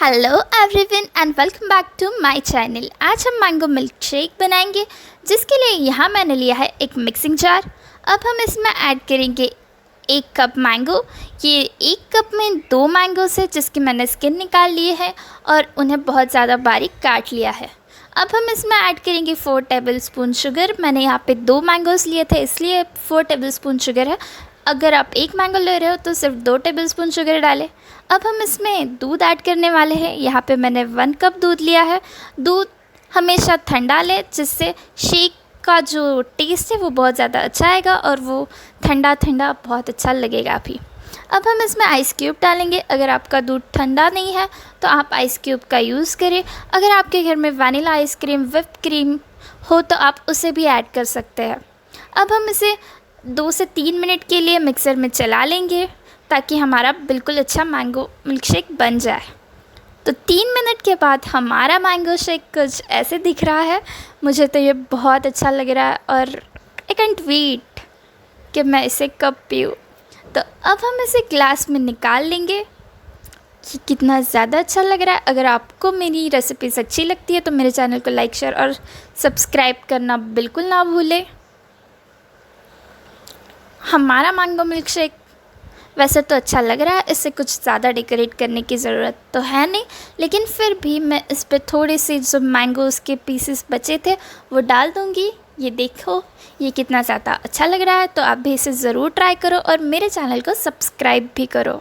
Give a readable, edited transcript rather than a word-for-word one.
Hello everyone and welcome back to my channel. आज हम mango milk shake बनाएंगे, जिसके लिए यहाँ मैंने लिया है एक मिक्सिंग जार। अब हम इसमें ऐड करेंगे 1 कप मैंगो। ये 1 कप में 2 मैंगोस है जिसकी मैंने स्किन निकाल ली है और उन्हें बहुत ज़्यादा बारीक काट लिया है। अब हम इसमें ऐड करेंगे 4 टेबलस्पून शुगर। मैंने यहाँ पे 2 मैंगोस लिए थे इसलिए 4 टेबलस्पून शुगर है। अगर आप 1 मैंगो ले रहे हो तो सिर्फ 2 टेबलस्पून शुगर डालें। अब हम इसमें दूध ऐड करने वाले हैं। यहाँ पे मैंने 1 कप दूध लिया है। दूध हमेशा ठंडा लें, जिससे शेक का जो टेस्ट है वो बहुत ज़्यादा अच्छा आएगा और वो ठंडा ठंडा बहुत अच्छा लगेगा भी। अब हम इसमें आइस क्यूब डालेंगे। अगर आपका दूध ठंडा नहीं है तो आप आइस क्यूब का यूज़ करें। अगर आपके घर में वनीला आइसक्रीम व्हिप क्रीम हो तो आप उसे भी ऐड कर सकते हैं। अब हम इसे 2 से 3 मिनट के लिए मिक्सर में चला लेंगे ताकि हमारा बिल्कुल अच्छा मैंगो मिल्क शेक बन जाए। तो 3 मिनट के बाद हमारा मैंगो शेक कुछ ऐसे दिख रहा है। मुझे तो ये बहुत अच्छा लग रहा है और आई कैंट वेट कि मैं इसे कब पीऊँ। तो अब हम इसे ग्लास में निकाल लेंगे। ये कितना ज़्यादा अच्छा लग रहा है। अगर आपको मेरी रेसिपीज़ अच्छी लगती है तो मेरे चैनल को लाइक शेयर और सब्सक्राइब करना बिल्कुल ना भूलें। हमारा मैंगो मिल्क शेक वैसे तो अच्छा लग रहा है, इससे कुछ ज़्यादा डेकोरेट करने की ज़रूरत तो है नहीं, लेकिन फिर भी मैं इस पर थोड़े से जो मैंगोज़ के पीसेस बचे थे वो डाल दूँगी। ये देखो ये कितना ज़्यादा अच्छा लग रहा है। तो आप भी इसे ज़रूर ट्राई करो और मेरे चैनल को सब्सक्राइब भी करो।